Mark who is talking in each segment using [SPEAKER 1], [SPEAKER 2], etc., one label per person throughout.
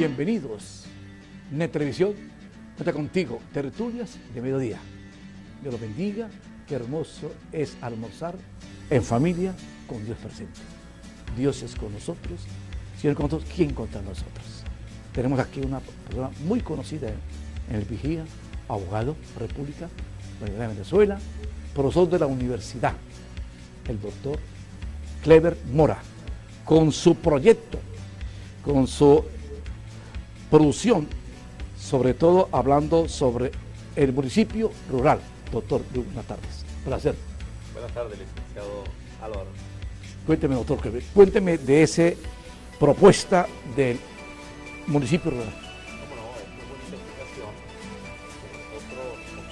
[SPEAKER 1] Bienvenidos. Netelevisión cuenta contigo, tertulias de mediodía. Dios los bendiga, qué hermoso es almorzar en familia con Dios presente. Dios es con nosotros, Señor con nosotros, ¿quién contra nosotros? Tenemos aquí una persona muy conocida en el Vigía, abogado, República de Venezuela, profesor de la universidad, el doctor Clever Mora, con su proyecto, con su producción, sobre todo hablando sobre el municipio rural. Doctor, buenas tardes. Placer.
[SPEAKER 2] Buenas tardes, licenciado Álvaro.
[SPEAKER 1] Cuénteme, doctor, cuénteme de esa propuesta del municipio rural.
[SPEAKER 2] ¿Cómo no? Es una buena investigación que nosotros, como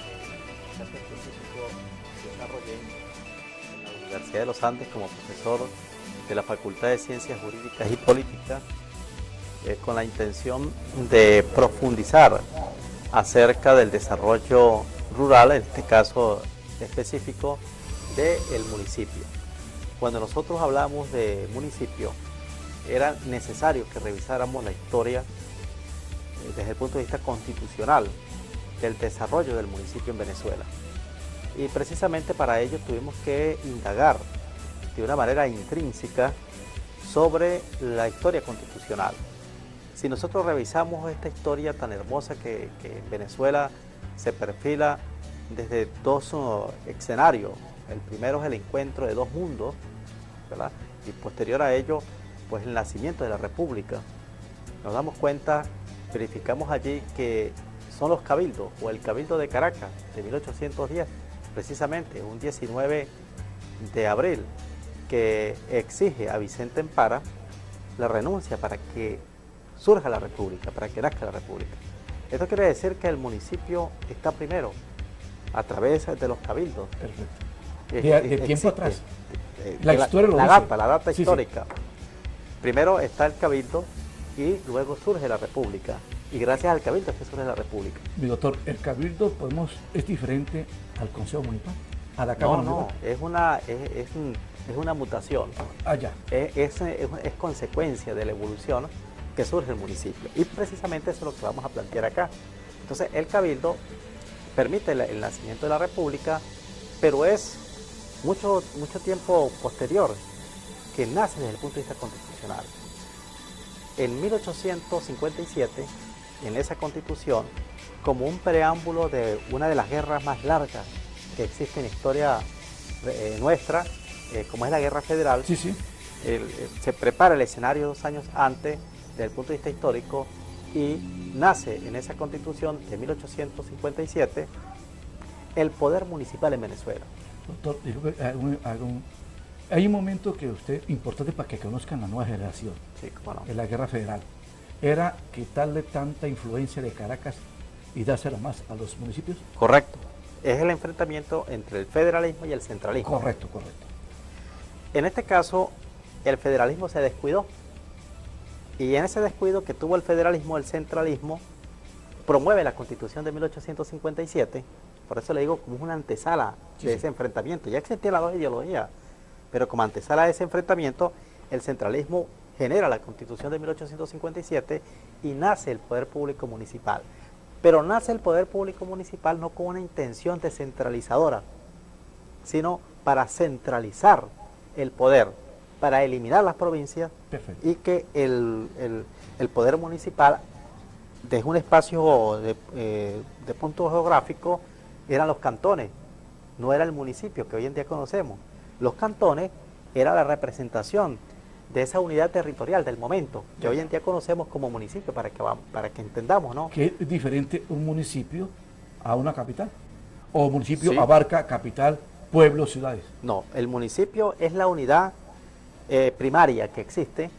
[SPEAKER 2] caso específico, desarrollé en la Universidad de los Andes como profesor de la Facultad de Ciencias Jurídicas y Políticas, con la intención de profundizar acerca del desarrollo rural, en este caso específico, del municipio. Cuando nosotros hablamos de municipio, era necesario que revisáramos la historia desde el punto de vista constitucional del desarrollo del municipio en Venezuela. Y precisamente para ello tuvimos que indagar de una manera intrínseca sobre la historia constitucional. Si nosotros revisamos esta historia tan hermosa que en Venezuela se perfila desde dos escenarios, el primero es el encuentro de dos mundos, ¿verdad? Y posterior a ello, pues el nacimiento de la República. Nos damos cuenta, verificamos allí que son los cabildos, o el Cabildo de Caracas de 1810, precisamente un 19 de abril, que exige a Vicente Empara la renuncia para que surja la República, para que nazca la República. Esto quiere decir que el municipio está primero, a través de los cabildos.
[SPEAKER 1] Perfecto. De tiempo atrás.
[SPEAKER 2] La historia la data
[SPEAKER 1] sí,
[SPEAKER 2] histórica.
[SPEAKER 1] Sí.
[SPEAKER 2] Primero está el cabildo y luego surge la República. Y gracias al cabildo es que surge la República.
[SPEAKER 1] Mi doctor, ¿el cabildo es diferente al Consejo Municipal? ¿A la Cámara Municipal?
[SPEAKER 2] Es una mutación.
[SPEAKER 1] Ya.
[SPEAKER 2] Es consecuencia de la evolución que surge el municipio. Y precisamente eso es lo que vamos a plantear acá. Entonces, el cabildo permite el nacimiento de la República, pero es mucho tiempo posterior que nace desde el punto de vista constitucional. En 1857, en esa constitución, como un preámbulo de una de las guerras más largas que existe en la historia nuestra, como es la Guerra Federal,
[SPEAKER 1] sí.
[SPEAKER 2] se prepara el escenario 2 años antes desde el punto de vista histórico y nace en esa constitución de 1857 el poder municipal en Venezuela.
[SPEAKER 1] Doctor, hay un momento que usted, importante para que conozcan la nueva generación,
[SPEAKER 2] sí, cómo no,
[SPEAKER 1] en la Guerra Federal, era quitarle tanta influencia de Caracas y dársela más a los municipios.
[SPEAKER 2] Correcto, es el enfrentamiento entre el federalismo y el centralismo.
[SPEAKER 1] Correcto.
[SPEAKER 2] En este caso, el federalismo se descuidó. Y en ese descuido que tuvo el federalismo, el centralismo promueve la Constitución de 1857, por eso le digo como una antesala de ese enfrentamiento. Ya existían las dos ideologías, pero como antesala de ese enfrentamiento, el centralismo genera la Constitución de 1857 y nace el poder público municipal. Pero nace el poder público municipal no con una intención descentralizadora, sino para centralizar el poder, para eliminar las provincias. Perfecto. Y que el poder municipal, desde un espacio de punto geográfico, eran los cantones, no era el municipio que hoy en día conocemos. Los cantones era la representación de esa unidad territorial del momento, que hoy en día conocemos como municipio, para que entendamos, ¿no?
[SPEAKER 1] ¿Qué es diferente un municipio a una capital? ¿O un municipio abarca capital, pueblos, ciudades?
[SPEAKER 2] No, el municipio es la unidad primaria que existe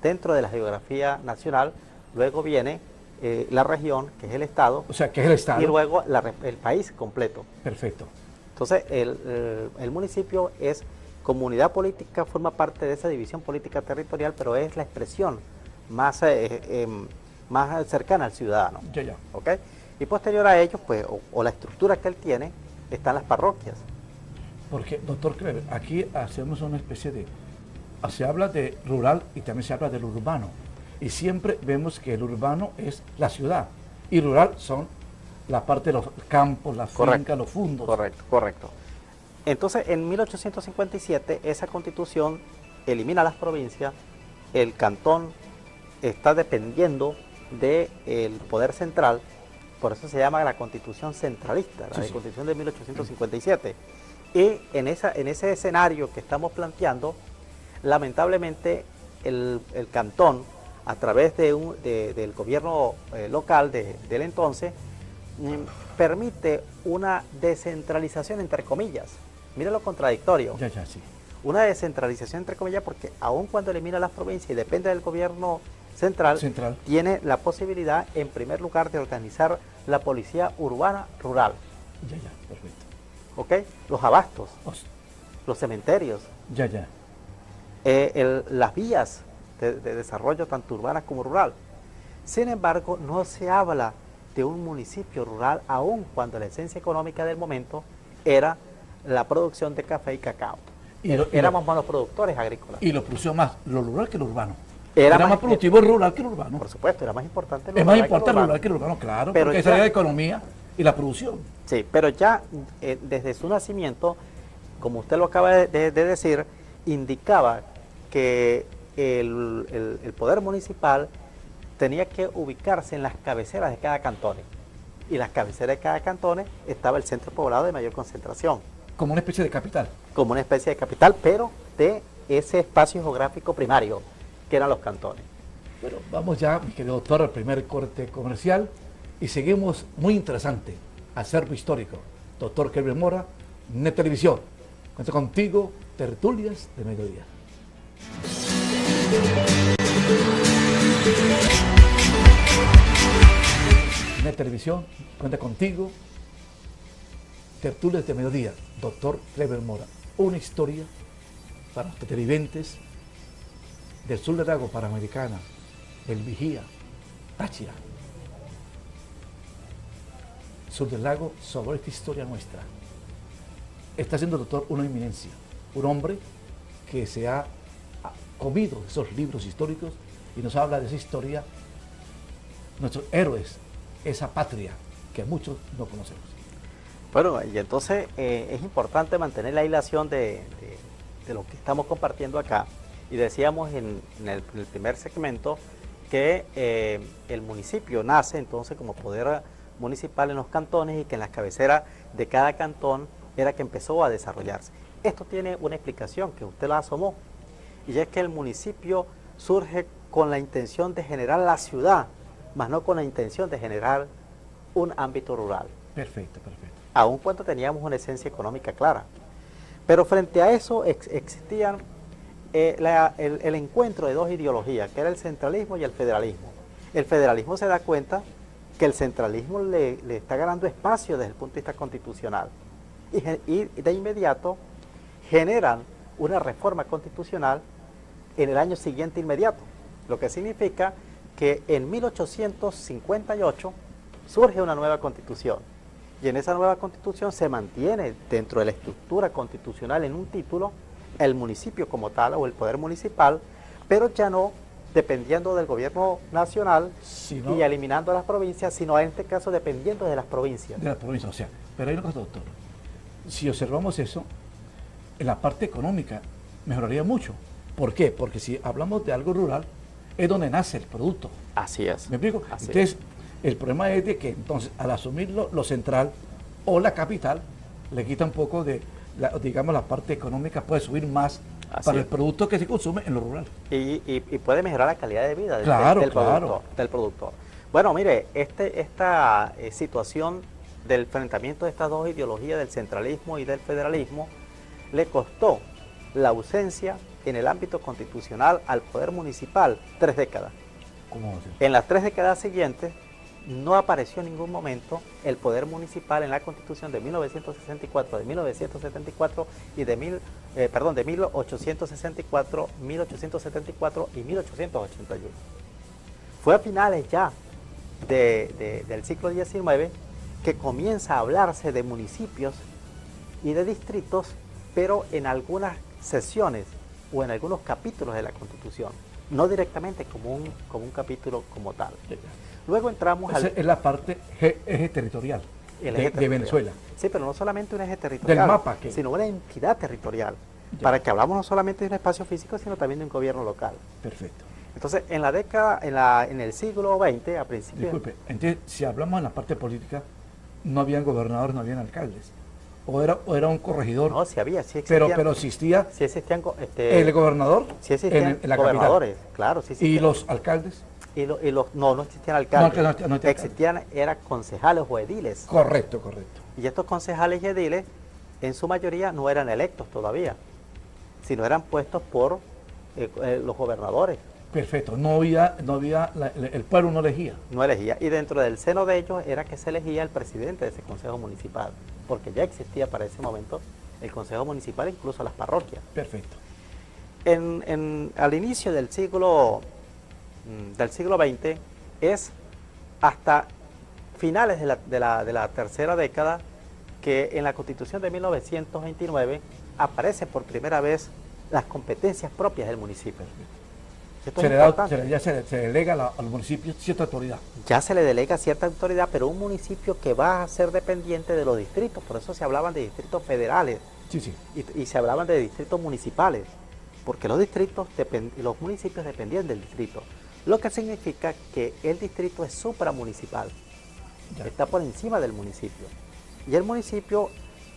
[SPEAKER 2] dentro de la geografía nacional, luego viene la región, que es el Estado,
[SPEAKER 1] o sea, que es el Estado,
[SPEAKER 2] y luego el país completo.
[SPEAKER 1] Perfecto.
[SPEAKER 2] Entonces, el municipio es comunidad política, forma parte de esa división política territorial, pero es la expresión más cercana al ciudadano.
[SPEAKER 1] Ya.
[SPEAKER 2] ¿Ok? Y posterior a ello, pues, o la estructura que él tiene, están las parroquias.
[SPEAKER 1] Porque, doctor Clever, aquí hacemos una especie de... Se habla de rural y también se habla del urbano. Y siempre vemos que el urbano es la ciudad y rural son la parte de los campos, las fincas, los fundos.
[SPEAKER 2] Correcto, correcto. Entonces, en 1857, esa constitución elimina las provincias, el cantón está dependiendo del poder central, por eso se llama la constitución centralista, la constitución de 1857. Y en ese escenario que estamos planteando, lamentablemente el cantón, a través del gobierno local del entonces, permite una descentralización entre comillas. Mira lo contradictorio.
[SPEAKER 1] Sí.
[SPEAKER 2] Una descentralización entre comillas porque aun cuando elimina las provincias y depende del gobierno central, tiene la posibilidad en primer lugar de organizar la policía urbana rural.
[SPEAKER 1] Perfecto.
[SPEAKER 2] ¿Ok? Los abastos, los cementerios, las vías de desarrollo tanto urbanas como rural. Sin embargo, no se habla de un municipio rural aun cuando la esencia económica del momento era la producción de café y cacao. Éramos monoproductores agrícolas.
[SPEAKER 1] Y lo produció más lo rural que lo urbano. Era más productivo el rural que el urbano.
[SPEAKER 2] Por supuesto, era más importante
[SPEAKER 1] el rural que el urbano, claro, pero porque esa era la economía y la producción.
[SPEAKER 2] Sí, pero ya desde su nacimiento, como usted lo acaba de decir, indicaba que el poder municipal tenía que ubicarse en las cabeceras de cada cantón. Y las cabeceras de cada cantón estaba el centro poblado de mayor concentración.
[SPEAKER 1] Como una especie de capital.
[SPEAKER 2] Como una especie de capital, pero de ese espacio geográfico primario, que eran los cantones.
[SPEAKER 1] Bueno, vamos ya, mi querido doctor, al primer corte comercial y seguimos muy interesante, acervo histórico. Doctor Kelvin Mora, NET Televisión. Cuento contigo, tertulias de mediodía. NET Televisión, cuenta contigo, tertulias de mediodía, doctor Kelvin Mora. Una historia para los televidentes del sur del lago Panamericana, el Vigía, Táchira, sur del lago, sobre esta historia nuestra. Está siendo el doctor una eminencia, un hombre que se ha comido esos libros históricos y nos habla de esa historia, nuestros héroes, esa patria que muchos no conocemos.
[SPEAKER 2] Bueno, y entonces es importante mantener la hilación de lo que estamos compartiendo acá. Y decíamos en el primer segmento que el municipio nace entonces como poder municipal en los cantones y que en las cabeceras de cada cantón era que empezó a desarrollarse. Esto tiene una explicación que usted la asomó, y es que el municipio surge con la intención de generar la ciudad, más no con la intención de generar un ámbito rural.
[SPEAKER 1] Perfecto.
[SPEAKER 2] Aun cuando teníamos una esencia económica clara. Pero frente a eso existían el encuentro de dos ideologías, que era el centralismo y el federalismo. El federalismo se da cuenta que el centralismo le está ganando espacio desde el punto de vista constitucional. Y de inmediato generan una reforma constitucional en el año siguiente inmediato, lo que significa que en 1858 surge una nueva constitución. Y en esa nueva constitución se mantiene dentro de la estructura constitucional en un título el municipio como tal o el poder municipal, pero ya no dependiendo del gobierno nacional y eliminando las provincias, sino en este caso dependiendo de las provincias.
[SPEAKER 1] De las provincias, o sea, pero hay una cosa, doctor. Si observamos eso, en la parte económica mejoraría mucho. ¿Por qué? Porque si hablamos de algo rural, es donde nace el producto.
[SPEAKER 2] Así es.
[SPEAKER 1] ¿Me explico?
[SPEAKER 2] Así
[SPEAKER 1] Entonces,
[SPEAKER 2] es.
[SPEAKER 1] El problema es de que entonces al asumirlo lo central o la capital le quita un poco de, digamos, la parte económica, puede subir más para el producto que se consume en lo rural.
[SPEAKER 2] Y puede mejorar la calidad de vida del productor. Bueno, mire, esta situación del enfrentamiento de estas dos ideologías, del centralismo y del federalismo, le costó la ausencia en el ámbito constitucional al poder municipal 3 décadas.
[SPEAKER 1] ¿Cómo va a ser?
[SPEAKER 2] En las 3 décadas siguientes no apareció en ningún momento el poder municipal en la Constitución de 1964, de 1974 y de 1864, 1874 y 1881. Fue a finales ya del siglo XIX que comienza a hablarse de municipios y de distritos, pero en algunas sesiones o en algunos capítulos de la Constitución. no directamente como un capítulo como tal. Luego entramos
[SPEAKER 1] Esa es la parte eje territorial de Venezuela.
[SPEAKER 2] Sí, pero no solamente un eje territorial,
[SPEAKER 1] del mapa,
[SPEAKER 2] sino una entidad territorial,
[SPEAKER 1] ya,
[SPEAKER 2] para que hablamos no solamente de un espacio físico, sino también de un gobierno local.
[SPEAKER 1] Perfecto.
[SPEAKER 2] Entonces, en el siglo XX, a principios...
[SPEAKER 1] Disculpe, entonces, si hablamos en la parte política, no habían gobernadores, no habían alcaldes. O era un corregidor.
[SPEAKER 2] No, sí había, sí existían.
[SPEAKER 1] Pero existía
[SPEAKER 2] sí existían
[SPEAKER 1] el gobernador
[SPEAKER 2] sí existían
[SPEAKER 1] en la
[SPEAKER 2] gobernadores,
[SPEAKER 1] capital.
[SPEAKER 2] claro, sí existían.
[SPEAKER 1] ¿Y los alcaldes?
[SPEAKER 2] No existían alcaldes.
[SPEAKER 1] No
[SPEAKER 2] existían, eran concejales o ediles.
[SPEAKER 1] Correcto.
[SPEAKER 2] Y estos concejales y ediles, en su mayoría, no eran electos todavía, sino eran puestos por los gobernadores.
[SPEAKER 1] Perfecto, el pueblo no elegía.
[SPEAKER 2] No elegía. Y dentro del seno de ellos era que se elegía el presidente de ese consejo municipal, porque ya existía para ese momento el consejo municipal, incluso las parroquias.
[SPEAKER 1] Perfecto.
[SPEAKER 2] Al inicio del siglo XX, es hasta finales de la tercera década que en la Constitución de 1929 aparece por primera vez las competencias propias del municipio.
[SPEAKER 1] Se delega al municipio cierta autoridad.
[SPEAKER 2] Ya se le delega cierta autoridad, pero un municipio que va a ser dependiente de los distritos, por eso se hablaban de distritos federales.
[SPEAKER 1] Sí.
[SPEAKER 2] Y se hablaban de distritos municipales, porque los municipios dependían del distrito, lo que significa que el distrito es supramunicipal, está por encima del municipio. Y el municipio,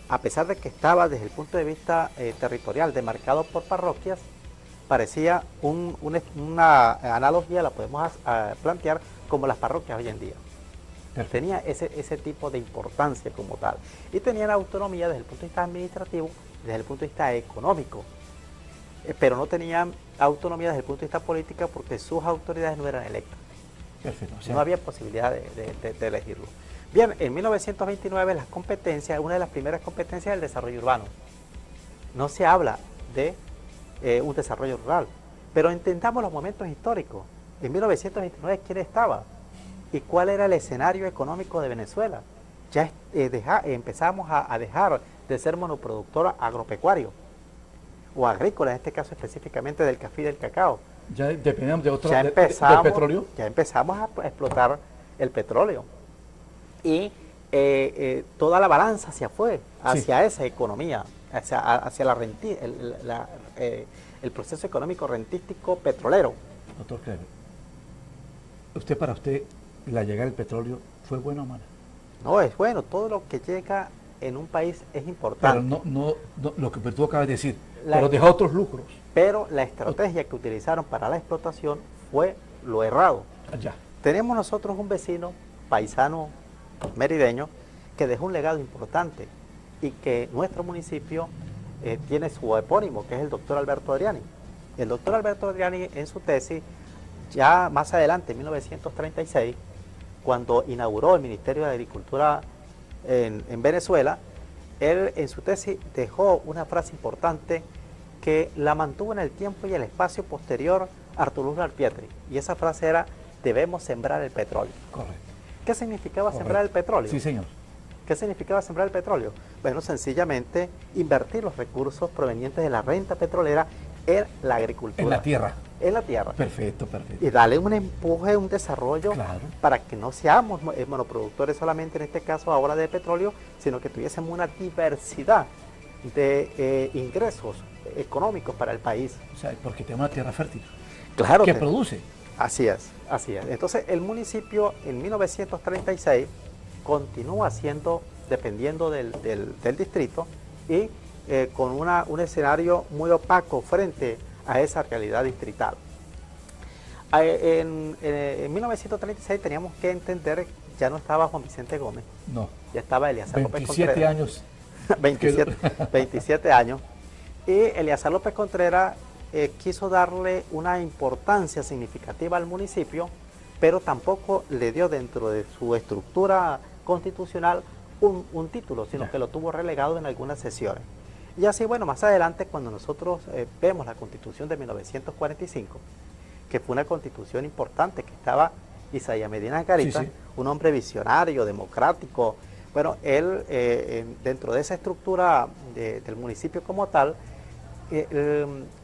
[SPEAKER 2] a pesar de que estaba desde el punto de vista territorial demarcado por parroquias, parecía una analogía, la podemos plantear como las parroquias hoy en día. Perfecto. Tenía ese tipo de importancia como tal. Y tenían autonomía desde el punto de vista administrativo, desde el punto de vista económico. Pero no tenían autonomía desde el punto de vista político porque sus autoridades no eran electas.
[SPEAKER 1] Perfecto.
[SPEAKER 2] No había posibilidad de elegirlo. Bien, en 1929 las competencias, una de las primeras competencias es el desarrollo urbano. No se habla de un desarrollo rural, pero entendamos los momentos históricos. En 1929, ¿quién estaba? ¿Y cuál era el escenario económico de Venezuela? Ya empezamos a dejar de ser monoproductor agropecuario o agrícola, en este caso específicamente del café y del cacao.
[SPEAKER 1] Ya dependíamos de otro del
[SPEAKER 2] petróleo. Ya empezamos a explotar el petróleo. Y toda la balanza se fue hacia esa economía, hacia el proceso económico rentístico petrolero.
[SPEAKER 1] Doctor Kleber, para usted, la llegada del petróleo fue buena o mala?
[SPEAKER 2] No, es bueno, todo lo que llega en un país es importante.
[SPEAKER 1] Pero no lo que tú acabas de decir, pero deja otros lucros.
[SPEAKER 2] Pero la estrategia que utilizaron para la explotación fue lo errado.
[SPEAKER 1] Ya.
[SPEAKER 2] Tenemos nosotros un vecino paisano merideño que dejó un legado importante y que nuestro municipio tiene su epónimo, que es el doctor Alberto Adriani. El doctor Alberto Adriani, en su tesis, ya más adelante, en 1936, cuando inauguró el Ministerio de Agricultura en Venezuela, él en su tesis dejó una frase importante que la mantuvo en el tiempo y el espacio posterior a Arturo Galpietri. Y esa frase era: debemos sembrar el petróleo.
[SPEAKER 1] Correcto.
[SPEAKER 2] ¿Qué significaba sembrar el petróleo?
[SPEAKER 1] Sí, señor.
[SPEAKER 2] ¿Qué significaba sembrar el petróleo? Bueno, sencillamente invertir los recursos provenientes de la renta petrolera en la agricultura.
[SPEAKER 1] En la tierra.
[SPEAKER 2] En la tierra.
[SPEAKER 1] Perfecto.
[SPEAKER 2] Y darle un empuje, un desarrollo,
[SPEAKER 1] claro,
[SPEAKER 2] para que no seamos monoproductores solamente en este caso ahora de petróleo, sino que tuviésemos una diversidad de ingresos económicos para el país.
[SPEAKER 1] O sea, porque tenemos una tierra fértil.
[SPEAKER 2] Claro.
[SPEAKER 1] Que produce.
[SPEAKER 2] Así es. Entonces el municipio en 1936 continúa dependiendo del distrito y con un escenario muy opaco frente a esa realidad distrital. En 1936 teníamos que entender, ya no estaba Juan Vicente Gómez.
[SPEAKER 1] No.
[SPEAKER 2] Ya estaba Eleazar López Contreras.
[SPEAKER 1] 27 años.
[SPEAKER 2] 27 años. Y Eleazar López Contreras quiso darle una importancia significativa al municipio, pero tampoco le dio dentro de su estructura constitucional un título, sino que lo tuvo relegado en algunas sesiones. Y así, bueno, más adelante, cuando nosotros vemos la Constitución de 1945, que fue una constitución importante, que estaba Isaías Medina Garita, un hombre visionario, democrático. Bueno, él, dentro de esa estructura del municipio como tal,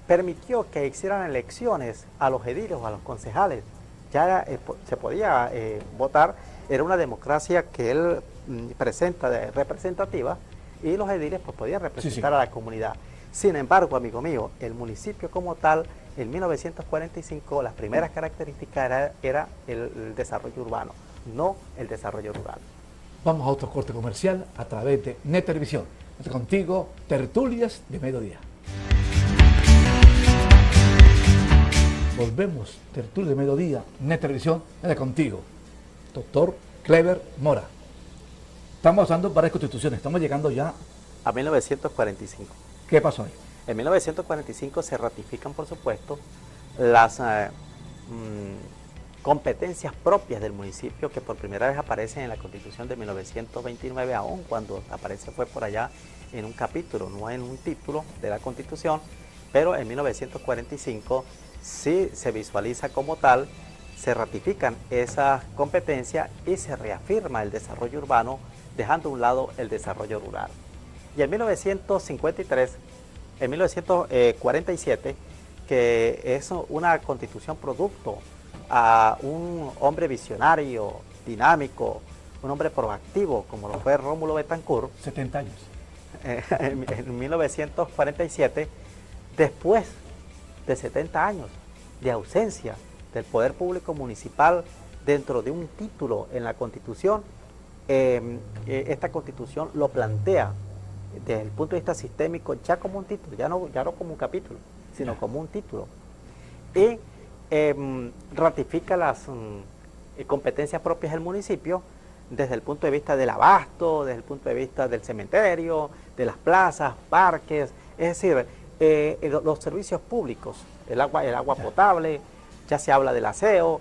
[SPEAKER 2] permitió que hicieran elecciones a los ediles o a los concejales. Ya se podía votar, era una democracia que él presenta representativa, y los ediles pues podían representar a la comunidad. Sin embargo, amigo mío, el municipio como tal, en 1945, las primeras características era el desarrollo urbano, no el desarrollo rural.
[SPEAKER 1] Vamos a otro corte comercial a través de Netelevisión. Contigo, Tertulias de Mediodía. Volvemos, Tertulias de Mediodía, Netelevisión, contigo, doctor Clever Mora. Estamos usando varias constituciones, estamos llegando ya
[SPEAKER 2] a 1945.
[SPEAKER 1] ¿Qué pasó ahí?
[SPEAKER 2] En 1945 se ratifican, por supuesto, las competencias propias del municipio, que por primera vez aparecen en la Constitución de 1929, aún cuando aparece fue por allá en un capítulo, no en un título de la Constitución, pero en 1945 sí se visualiza como tal, se ratifican esas competencias y se reafirma el desarrollo urbano, dejando a un lado el desarrollo rural. Y en 1947, que es una constitución producto a un hombre visionario, dinámico, un hombre proactivo, como lo fue Rómulo Betancourt.
[SPEAKER 1] 70 años.
[SPEAKER 2] En 1947, después de 70 años de ausencia del poder público municipal dentro de un título en la Constitución, esta Constitución lo plantea desde el punto de vista sistémico ya como un título, ya no como un capítulo, sino como un título. Y ratifica las competencias propias del municipio desde el punto de vista del abasto, desde el punto de vista del cementerio, de las plazas, parques, es decir, los servicios públicos, el agua potable, ya se habla del aseo,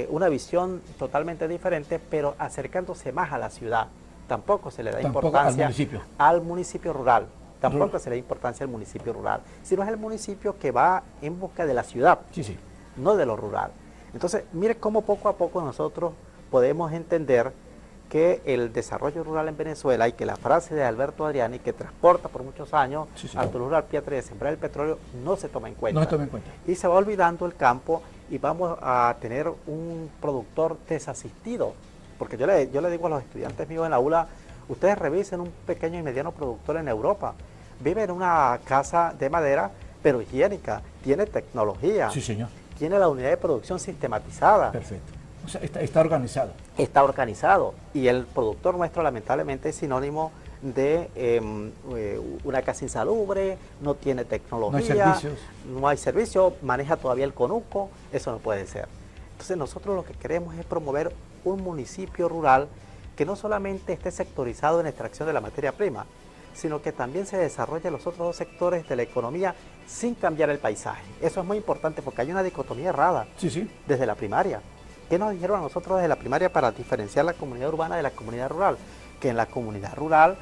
[SPEAKER 2] una visión totalmente diferente, pero acercándose más a la ciudad. Tampoco se le da importancia al municipio rural, tampoco se le da importancia al municipio rural, sino es el municipio que va en busca de la ciudad, no de lo rural. Entonces, mire cómo poco a poco nosotros podemos entender que el desarrollo rural en Venezuela, y que la frase de Alberto Adriani, que transporta por muchos años al rural Piatra de sembrar el petróleo, no se toma en cuenta.
[SPEAKER 1] No se toma en cuenta.
[SPEAKER 2] Y se va olvidando el campo y vamos a tener un productor desasistido. Porque yo le digo a los estudiantes míos en la aula, ustedes revisen un pequeño y mediano productor en Europa. Vive en una casa de madera, pero higiénica, tiene tecnología.
[SPEAKER 1] Sí, señor.
[SPEAKER 2] Tiene la unidad de producción sistematizada.
[SPEAKER 1] Perfecto. O sea, está organizado.
[SPEAKER 2] Está organizado. Y el productor nuestro, lamentablemente, es sinónimo de una casa insalubre, no tiene tecnología, no hay servicios, maneja todavía el conuco, eso no puede ser. Entonces nosotros lo que queremos es promover un municipio rural que no solamente esté sectorizado en la extracción de la materia prima, sino que también se desarrolle los otros dos sectores de la economía sin cambiar el paisaje. Eso es muy importante porque hay una dicotomía errada desde la primaria. ¿Qué nos dijeron a nosotros desde la primaria para diferenciar la comunidad urbana de la comunidad rural? Que en la comunidad rural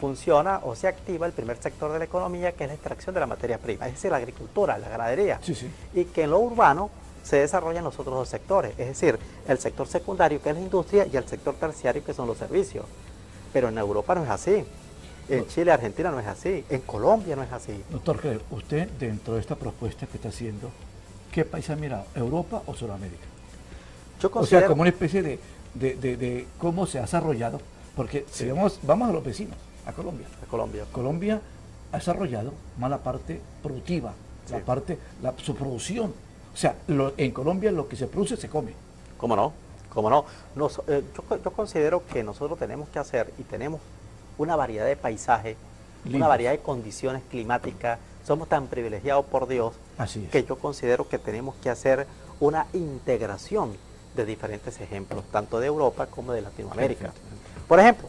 [SPEAKER 2] funciona o se activa el primer sector de la economía, que es la extracción de la materia prima, es decir, la agricultura, la ganadería, y que en lo urbano se desarrollan los otros dos sectores, es decir, el sector secundario, que es la industria, y el sector terciario, que son los servicios. Pero en Europa no es así, en Chile, Argentina no es así, en Colombia no es así.
[SPEAKER 1] Doctor Clever, usted dentro de esta propuesta que está haciendo, ¿qué país ha mirado? ¿Europa o Sudamérica?
[SPEAKER 2] Yo considero,
[SPEAKER 1] o sea, como una especie de cómo se ha desarrollado, porque si vamos a los vecinos, a Colombia. Colombia ha desarrollado más la parte productiva, su producción. O sea, en Colombia lo que se produce se come.
[SPEAKER 2] ¿Cómo no? Yo considero que nosotros tenemos que hacer, y tenemos una variedad de paisajes, una variedad de condiciones climáticas, somos tan privilegiados por Dios, que yo considero que tenemos que hacer una integración de diferentes ejemplos, tanto de Europa como de Latinoamérica. Por ejemplo,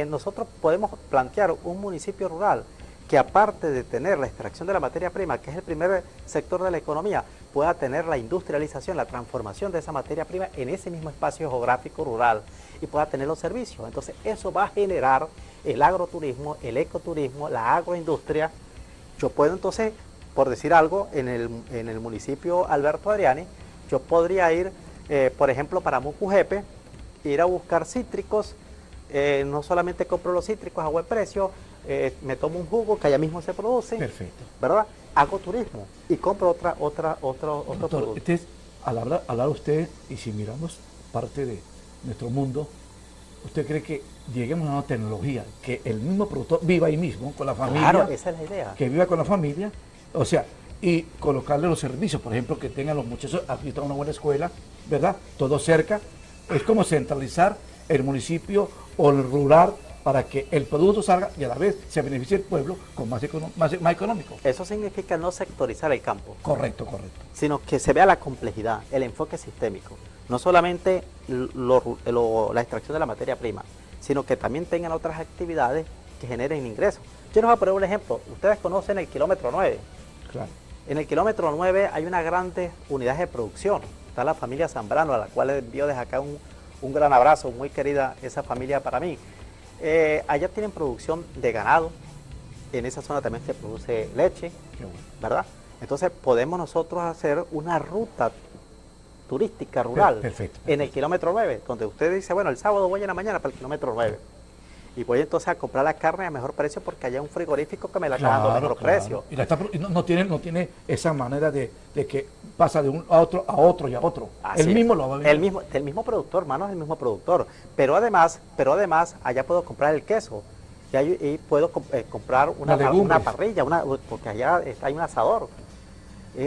[SPEAKER 2] nosotros podemos plantear un municipio rural que, aparte de tener la extracción de la materia prima, que es el primer sector de la economía, pueda tener la industrialización, la transformación de esa materia prima en ese mismo espacio geográfico rural, y pueda tener los servicios. Entonces eso va a generar el agroturismo, el ecoturismo, la agroindustria. Yo puedo entonces, por decir algo, en el municipio Alberto Adriani, yo podría ir, por ejemplo, para Mucujepe, ir a buscar cítricos. No solamente compro los cítricos a buen precio, me tomo un jugo que allá mismo se produce.
[SPEAKER 1] Perfecto.
[SPEAKER 2] ¿Verdad? Hago turismo y compro otro
[SPEAKER 1] Doctor,
[SPEAKER 2] producto.
[SPEAKER 1] al hablar usted, y si miramos parte de nuestro mundo, ¿usted cree que lleguemos a una tecnología que el mismo productor viva ahí mismo, con la familia?
[SPEAKER 2] Claro, esa es la idea.
[SPEAKER 1] Que viva con la familia, o sea, y colocarle los servicios, por ejemplo, que tengan los muchachos, aquí está una buena escuela, ¿verdad? Todo cerca. Es como centralizar el municipio o el rural para que el producto salga y a la vez se beneficie el pueblo con más económico.
[SPEAKER 2] Eso significa no sectorizar el campo.
[SPEAKER 1] Correcto, correcto.
[SPEAKER 2] Sino que se vea la complejidad, el enfoque sistémico. No solamente la extracción de la materia prima, sino que también tengan otras actividades que generen ingresos. Yo les voy a poner un ejemplo. Ustedes conocen el kilómetro 9.
[SPEAKER 1] Claro.
[SPEAKER 2] En el kilómetro 9 hay unas grandes unidades de producción. Está la familia Zambrano, a la cual les envío desde acá un gran abrazo, muy querida esa familia para mí. Allá tienen producción de ganado, en esa zona también se produce leche, ¿verdad? Entonces podemos nosotros hacer una ruta turística rural
[SPEAKER 1] perfecto.
[SPEAKER 2] En el kilómetro 9, donde usted dice, bueno, el sábado voy en la mañana para el kilómetro 9. Y voy entonces a comprar la carne a mejor precio porque allá hay un frigorífico que me la está dando a mejor precio.
[SPEAKER 1] Y no tiene esa manera de que pasa de un a otro y a otro.
[SPEAKER 2] Así
[SPEAKER 1] el mismo lo va a vender.
[SPEAKER 2] Del mismo productor, hermano, es el mismo productor. Pero además, allá puedo comprar el queso. Y puedo comprar una parrilla, porque allá hay un asador,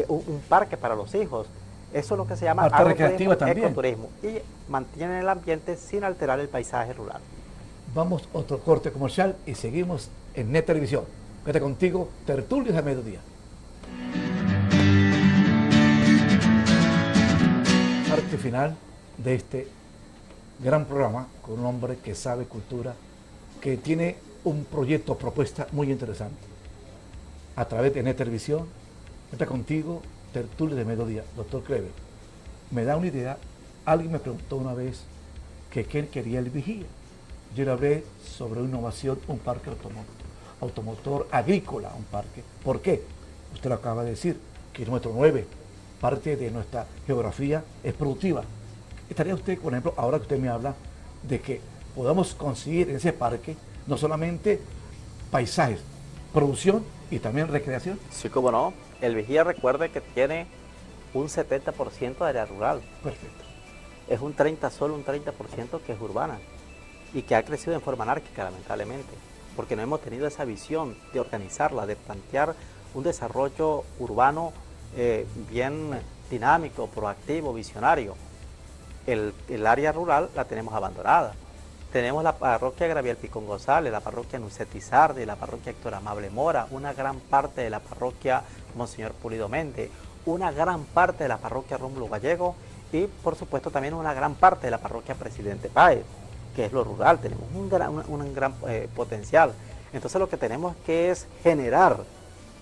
[SPEAKER 2] un parque para los hijos. Eso es lo que se llama ecoturismo. Y mantienen el ambiente sin alterar el paisaje rural.
[SPEAKER 1] Vamos a otro corte comercial y seguimos en Net Televisión. Quédate contigo, Tertulias de Mediodía. Parte final de este gran programa con un hombre que sabe cultura, que tiene un proyecto, propuesta muy interesante. A través de Net Televisión, quédate contigo, Tertulias de Mediodía. Doctor Kleber, me da una idea. Alguien me preguntó una vez que quién quería el vigía. Yo le hablé sobre innovación, un parque automotor agrícola, un parque. ¿Por qué? Usted lo acaba de decir, kilómetro 9, parte de nuestra geografía es productiva. ¿Estaría usted, por ejemplo, ahora que usted me habla de que podamos conseguir en ese parque no solamente paisajes, producción y también recreación?
[SPEAKER 2] Sí, cómo no. El vigía, recuerde que tiene un 70% de área rural.
[SPEAKER 1] Perfecto.
[SPEAKER 2] Es solo un 30% que es urbana. Y que ha crecido en forma anárquica, lamentablemente, porque no hemos tenido esa visión de organizarla, de plantear un desarrollo urbano bien dinámico, proactivo, visionario. El área rural la tenemos abandonada. Tenemos la parroquia Gabriel Picón González, la parroquia Nucet Izardi, la parroquia Héctor Amable Mora, una gran parte de la parroquia Monseñor Pulido Méndez, una gran parte de la parroquia Rómulo Gallego y, por supuesto, también una gran parte de la parroquia Presidente Páez, que es lo rural. Tenemos un gran potencial. Entonces lo que tenemos que es generar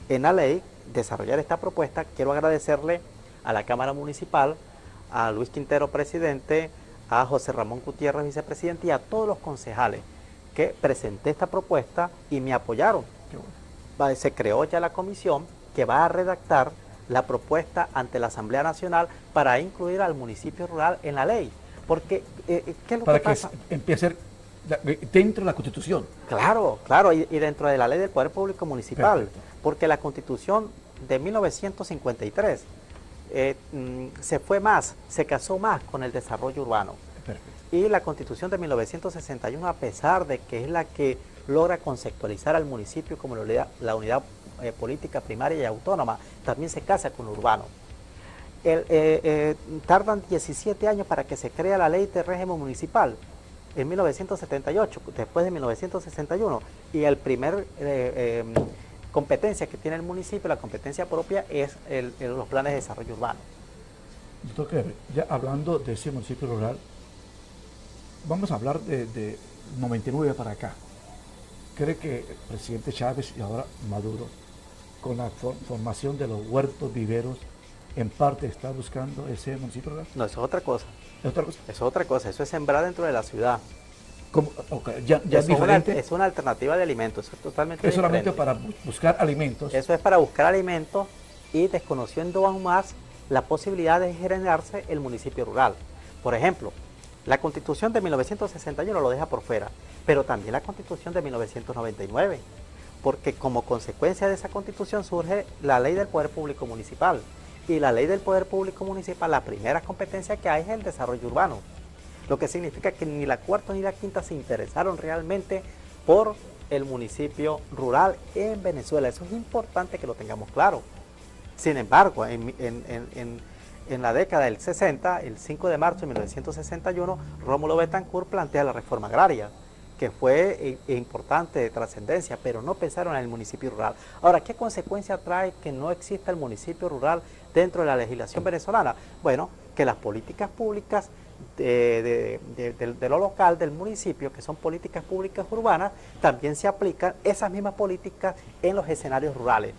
[SPEAKER 2] en la ley, desarrollar esta propuesta. Quiero agradecerle a la Cámara Municipal, a Luis Quintero, presidente, a José Ramón Gutiérrez, vicepresidente, y a todos los concejales que presenté esta propuesta y me apoyaron. Se creó ya la comisión que va a redactar la propuesta ante la Asamblea Nacional para incluir al municipio rural en la ley. Porque, ¿qué es lo
[SPEAKER 1] para
[SPEAKER 2] que pasa?
[SPEAKER 1] Que empiece a ser dentro de la Constitución.
[SPEAKER 2] Claro, y dentro de la ley del Poder Público Municipal. Perfecto. Porque la Constitución de 1953 se casó más con el desarrollo urbano. Perfecto. Y la Constitución de 1961, a pesar de que es la que logra conceptualizar al municipio como la unidad política primaria y autónoma, también se casa con lo urbano. Tardan 17 años para que se crea la ley de régimen municipal, en 1978, después de 1961, y el primer competencia que tiene el municipio, la competencia propia, es los planes de desarrollo urbano.
[SPEAKER 1] Doctor Kleber, ya hablando de ese municipio rural, vamos a hablar de 99 para acá. ¿Cree que el presidente Chávez y ahora Maduro, con la formación de los huertos viveros, en parte está buscando ese municipio rural?
[SPEAKER 2] No, eso es otra cosa.
[SPEAKER 1] ¿Es otra cosa?
[SPEAKER 2] Eso es otra cosa, eso es sembrar dentro de la ciudad.
[SPEAKER 1] Okay. Ya es diferente.
[SPEAKER 2] Es una alternativa de alimentos, eso es totalmente
[SPEAKER 1] diferente.
[SPEAKER 2] Es
[SPEAKER 1] solamente para buscar alimentos.
[SPEAKER 2] Eso es para buscar alimentos y desconociendo aún más la posibilidad de generarse el municipio rural. Por ejemplo, la Constitución de 1961 lo deja por fuera, pero también la Constitución de 1999. porque como consecuencia de esa constitución surge la ley del poder público municipal. Y la ley del poder público municipal, la primera competencia que hay es el desarrollo urbano. Lo que significa que ni la cuarta ni la quinta se interesaron realmente por el municipio rural en Venezuela. Eso es importante que lo tengamos claro. Sin embargo, en la década del 60, el 5 de marzo de 1961, Rómulo Betancourt plantea la reforma agraria, que fue importante, de trascendencia, pero no pensaron en el municipio rural. Ahora, ¿qué consecuencia trae que no exista el municipio rural dentro de la legislación venezolana? Bueno, que las políticas públicas de lo local, del municipio, que son políticas públicas urbanas, también se aplican esas mismas políticas en los escenarios rurales.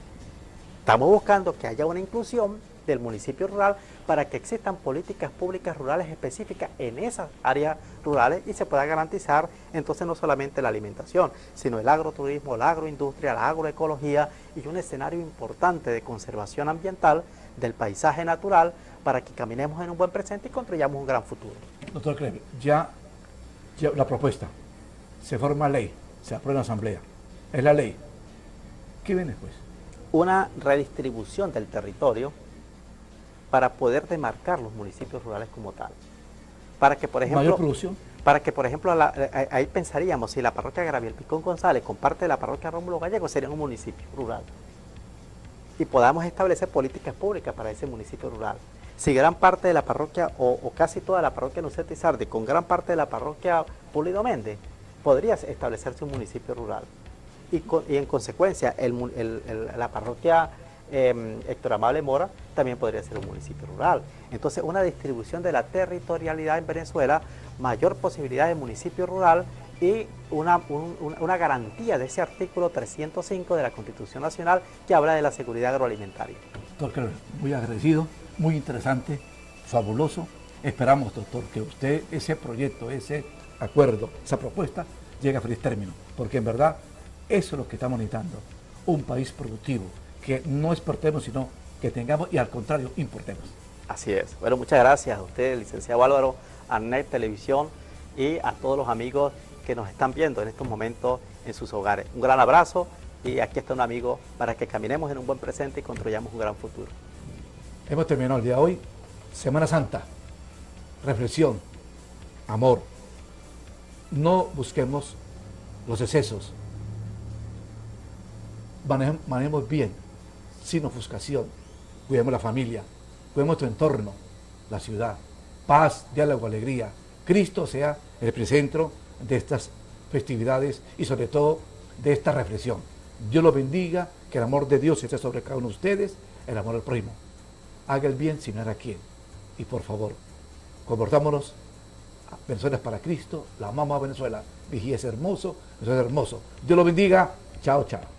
[SPEAKER 2] Estamos buscando que haya una inclusión del municipio rural para que existan políticas públicas rurales específicas en esas áreas rurales y se pueda garantizar entonces no solamente la alimentación, sino el agroturismo, la agroindustria, la agroecología y un escenario importante de conservación ambiental del paisaje natural para que caminemos en un buen presente y construyamos un gran futuro.
[SPEAKER 1] Doctor Clemente, ya la propuesta, se forma ley, se aprueba en la asamblea, es la ley. ¿Qué viene después?
[SPEAKER 2] Una redistribución del territorio para poder demarcar los municipios rurales como tal. Para que, por ejemplo,
[SPEAKER 1] mayor producción.
[SPEAKER 2] Para que, por ejemplo, ahí pensaríamos, si la parroquia Gabriel Picón González con parte de la parroquia Rómulo Gallego sería un municipio rural. Y podamos establecer políticas públicas para ese municipio rural. Si gran parte de la parroquia, o casi toda la parroquia Nuceta Izardi, con gran parte de la parroquia Pulido Méndez, podría establecerse un municipio rural. Y en consecuencia, la parroquia Héctor Amable Mora también podría ser un municipio rural. Entonces, una distribución de la territorialidad en Venezuela, mayor posibilidad de municipio rural y una garantía de ese artículo 305 de la Constitución Nacional que habla de la seguridad agroalimentaria.
[SPEAKER 1] Doctor, muy agradecido, muy interesante, fabuloso. Esperamos, doctor, que usted, ese proyecto, ese acuerdo, esa propuesta, llegue a feliz término, porque en verdad eso es lo que estamos necesitando, un país productivo, que no exportemos, sino que tengamos y al contrario, importemos.
[SPEAKER 2] Así es. Bueno, muchas gracias a usted, licenciado Álvaro, a NET Televisión y a todos los amigos que nos están viendo en estos momentos en sus hogares. Un gran abrazo y aquí está un amigo para que caminemos en un buen presente y construyamos un gran futuro.
[SPEAKER 1] Hemos terminado el día de hoy, Semana Santa, reflexión, amor. No busquemos los excesos, manejemos bien, sin ofuscación, cuidemos la familia, cuidemos nuestro entorno, la ciudad, paz, diálogo, alegría. Cristo sea el epicentro de estas festividades y sobre todo de esta reflexión. Dios los bendiga, que el amor de Dios esté sobre cada uno de ustedes, el amor al prójimo. Haga el bien sin ver a quién. Y por favor, comportámonos. Venezuela es para Cristo, la amamos a Venezuela. Vigía es hermoso, Venezuela es hermoso. Dios los bendiga. Chao, chao.